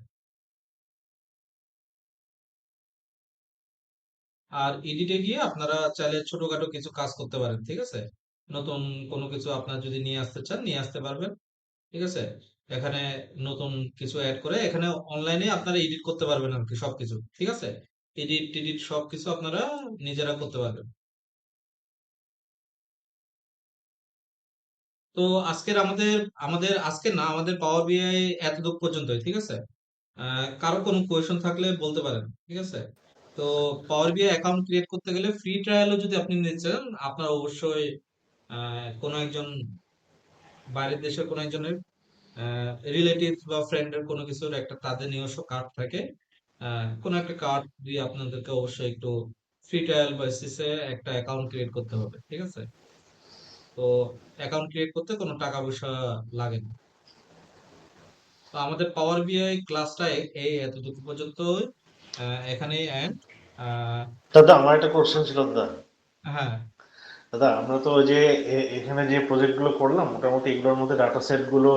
আর এডিটে গিয়ে আপনারা চাইলে ছোটখাটো কিছু কাজ করতে পারেন, ঠিক আছে। নতুন কোনো কিছু আপনার যদি নিয়ে আসতে চান নিয়ে আসতে পারবেন, ঠিক আছে। এখানে নতুন কিছু অ্যাড করে এখানে অনলাইনে আপনারা এডিট করতে পারবেন আর কি সবকিছু, ঠিক আছে। এডিট টেডিট সবকিছু আপনারা নিজেরা করতে পারবেন। তো আজকের আমাদের আমাদের আজকে না, আমাদের পাওয়ার বিআই এতটুকু পর্যন্তই, ঠিক আছে। কারো কোনো কোয়েশন থাকলে বলতে পারেন, ঠিক আছে। তো পাওয়ার বিআই অ্যাকাউন্ট ক্রিয়েট করতে গেলে ফ্রি ট্রায়ালও যদি আপনি নিতে চান, আপনার অবশ্যই কোনো একজন বাইরের দেশের কোনো একজনের রিলেটিভ বা ফ্রেন্ডের কোনো কিছুর একটা তাদের নিজস্ব কার্ড থাকে। কোনো একটা কার্ড দিয়ে আপনাদেরকে অবশ্যই একটু ফ্রি ট্রায়াল বেসিসে একটা অ্যাকাউন্ট ক্রিয়েট করতে হবে, ঠিক আছে। তো অ্যাকাউন্ট ক্রিয়েট করতে কোনো টাকা পয়সা লাগে না। তো আমাদের পাওয়ার বিআই ক্লাসটা এই এতটুকু পর্যন্ত, এখানেই এন্ড। দাদা আমার একটা কোশ্চেন ছিল দাদা। হ্যাঁ। দাদা আমরা তো ওই যে এখানে যে প্রজেক্ট গুলো করলাম মোটামুটি এগুলোর মধ্যে ডাটা সেট গুলো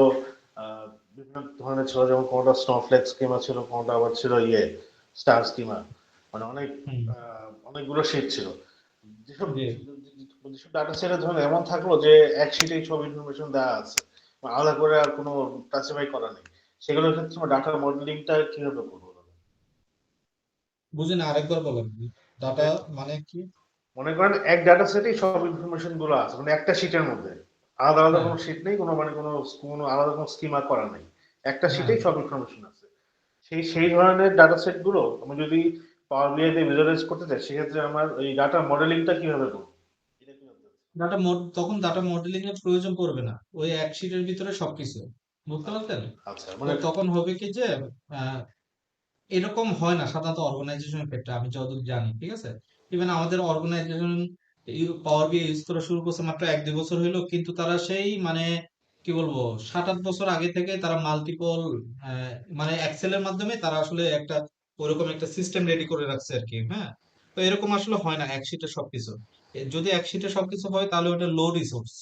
আহ, বিভিন্ন ধরনের ছিল, যেমন কোনটা স্নোফ্লেক্স স্কিমা ছিল, কোনটা আবার ছিল স্টার স্কিমা, মানে হুম। অনেকগুলো শীট ছিল। যেসব জি। যেসব ডাটা সেটে ধরুন এমন থাকলো যে এক শিটেই সব ইনফরমেশন দেওয়া আছে, মানে আলাদা করে আর কোনো ক্লাসিফাই করা নেই, সেগুলোর ক্ষেত্রে আমরা ডাটা মডেলিংটা কিভাবে করবো দাদা? বুঝি না, আরেকবার বলেন। ডাটা মানে মানে কি? মনে করেন এক ডাটা সেটেই সব ইনফরমেশন গুলো আছে, মানে একটা শিটের মধ্যে আলাদা আলাদা হ্যাঁ। কোনো শিট নেই, কোনো মানে কোনো আলাদা কোনো স্কিমা করা নেই, একটা হ্যাঁ। শিটেই সব ইনফরমেশন আছে। সেই ধরনের ডাটা সেট গুলো আমি যদি পাওয়ার বিআই তে ভিজুয়ালাইজ করতে চাই, সেক্ষেত্রে আমার এই ডাটা মডেলিংটা কিভাবে করবো? এটা কিভাবে করবো? তখন ডাটা মডেলিং এর প্রয়োজন পড়বে না, ওই এক শিটের ভিতরে সবকিছু, বুঝতে আচ্ছা পারছেন। আচ্ছা, তো মানে তখন হবে কি যে আহ, এরকম হয় না সাধারণত অর্গানাইজেশনের ক্ষেত্রে, আমি যতদূর জানি, ঠিক আছে। ইভেন আমাদের অর্গানাইজেশন পাওয়ার বিআই ইউজ করা শুরু করছে মাত্র 1-2 বছর হলো, কিন্তু তারা সেই মানে কি বলবো 7-8 বছর আগে থেকে তারা মাল্টিপল মানে এক্সেল এর মাধ্যমে তারা আসলে একটা ওইরকম একটা সিস্টেম রেডি করে রাখছে আর কি। হ্যাঁ। তো এরকম আসলে হয় না এক শিটে সবকিছু। যদি এক শিটে সবকিছু হয় তাহলে ওটা লো রিসোর্স,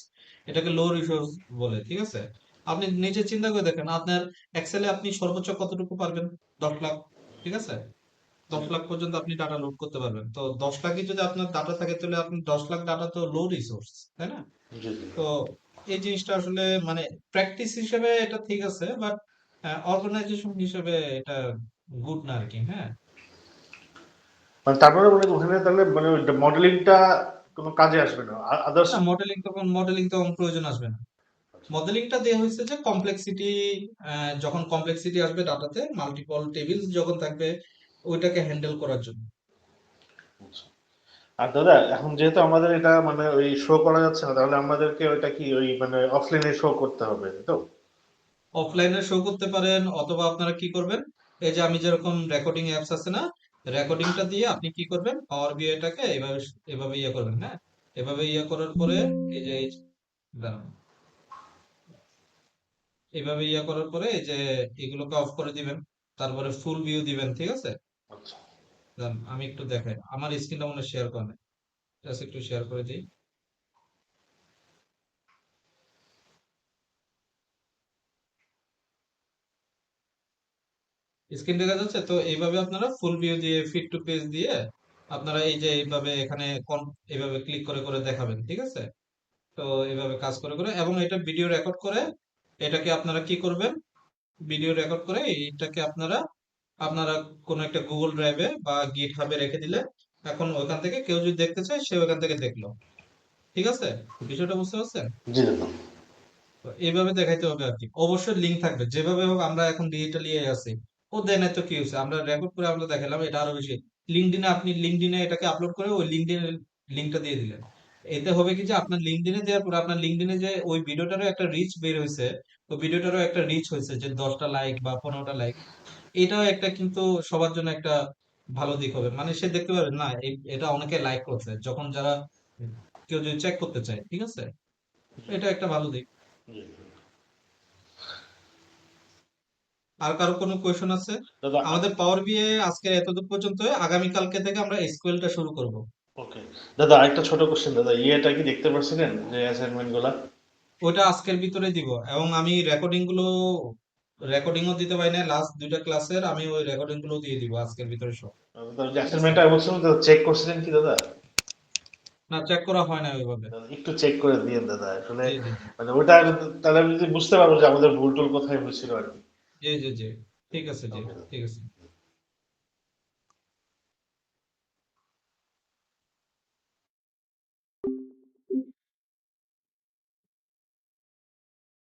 এটাকে লো রিসোর্স বলে, ঠিক আছে। আপনি নিজে চিন্তা করে দেখেন, আপনার এক্সেলে আপনি সর্বোচ্চ কতটুকু পারবেন? 10 লাখ, ঠিক আছে। জি 10 লাখ পর্যন্ত আপনি ডাটা লোড করতে পারবেন। তো 10 লাখই যদি আপনার ডাটা থাকে তাহলে আপনি 10 লাখ ডাটা তো লো রিসোর্স, তাই না? জি জি। তো এই জিনিসটা আসলে মানে প্র্যাকটিস হিসেবে এটা ঠিক আছে, বাট অর্গানাইজেশন হিসেবে এটা গুড না আর কি। হ্যাঁ। মানে তারপরে মানে ওখানে তাহলে মানে মডেলিংটা কোনো কাজে আসবে না, আদার্স? না, মডেলিং তখন প্রয়োজন আসবে না। মডেলিংটা দেওয়া হয়েছে যে কমপ্লেক্সিটি, যখন কমপ্লেক্সিটি আসবে ডাটাতে, মাল্টিপল টেবিলস যখন থাকবে, ওইটাকে হ্যান্ডেল করার জন্য। আর দাদা এখন যেহেতু আমাদের এটা মানে ওই শো করা যাচ্ছে না, তাহলে আমাদেরকে ওইটা কি ওই মানে অফলাইনে শো করতে হবে তো? অফলাইনে শো করতে পারেন, অথবা আপনারা কি করবেন, এই যে আমি যেরকম রেকর্ডিং অ্যাপস আছে না, রেকর্ডিংটা দিয়ে আপনি কি করবেন, পাওয়ার বিআইটাকে এভাবে এভাবে ইয়ে করবেন। হ্যাঁ। এভাবে ইয়ে করার পরে এই যে দাঁড়ান। এভাবে ইয়ে করার পরে এই যে এগুলোকে অফ করে দিবেন, তারপরে ফুল ভিউ দিবেন, ঠিক আছে। আচ্ছা। দাঁড়ান, আমি একটু দেখাই, আমার স্ক্রিনটা মনে শেয়ার করে নাই, জাস্ট একটু শেয়ার করে দিই। স্ক্রিন দেখা যাচ্ছে তো? এইভাবে আপনারা ফুল ভিউ দিয়ে ফিট টু পেজ দিয়ে আপনারা এই যে এইভাবে এখানে এইভাবে ক্লিক করে করে দেখাবেন, ঠিক আছে। তো এভাবে কাজ করে করে, এবং এটা ভিডিও রেকর্ড করে এটাকে আপনারা কি করবেন, ভিডিও রেকর্ড করে এইটাকে আপনারা আপনারা কোনো একটা গুগল ড্রাইভে বা গিট হাবে রেখে দিলে, এখন ওইখান থেকে কেউ যদি দেখতে চায় সে ওইখান থেকে দেখলো, ঠিক আছে। বিষয়টা বুঝতে পারছেন? জি দাদা। তো এইভাবে দেখাইতে হবে আর কি, অবশ্যই লিঙ্ক থাকবে, যেভাবে হোক আমরা এখন ডিজিটালি আছি। ও দেয় নাই তো কি হয়েছে, আমরা রেকর্ড করে আমরা দেখালাম, এটা আরো বেশি। লিঙ্কডইনে আপনি লিঙ্কডইনে এটাকে আপলোড করে ওই লিঙ্কডইনের লিঙ্কটা দিয়ে দিলেন। এতে হবে কি যে আপনার লিঙ্কডইনে দেওয়ার পর আপনার লিঙ্কডইনে যে ওই ভিডিওটারও একটা রিচ বের হয়েছে, ওই ভিডিওটারও একটা রিচ হয়েছে যে 10টা লাইক বা 15টা লাইক। এটাও একটা কিন্তু সবার জন্য একটা ভালো দিক হবে, মানে সে দেখতে পারবে না এটা অনেকে লাইক করছে, যখন যারা কেউ যদি চেক করতে চায়, ঠিক আছে, এটা একটা ভালো দিক। জি। আর কারো কোনো কোয়েশন আছে? দাদা আমাদের পাওয়ার বিএ আজকে এতদূর পর্যন্ত, আগামীকালকে থেকে আমরা এসকিউএলটা শুরু করব। ওকে দাদা, আরেকটা ছোট কোশ্চেন দাদা, ইয়েটা কি দেখতে পারছিলেন যে অ্যাসাইনমেন্ট গুলা? ওটা আজকের ভিতরে দিব, এবং আমি রেকর্ডিংও দিতে পারি না, লাস্ট দুইটা ক্লাসের আমি ওই রেকর্ডিং গুলো দিয়ে দিব আজকের ভিতরে সব। যে ঠিক আছে, অ্যাসাইনমেন্টটা বলছিলাম দাদা, চেক করছিলেন কি দাদা? না চেক করা হয় না ওইভাবে। দাদা, একটু চেক করে দিয়েন দাদা আসলে, জি জি জি মানে ওটা তাহলে আমি যদি বুঝতে পারবো যে আমাদের ভুল টুল কোথায় হয়েছিল আর কি। জি জি জি ঠিক আছে, জি ওকে ঠিক আছে।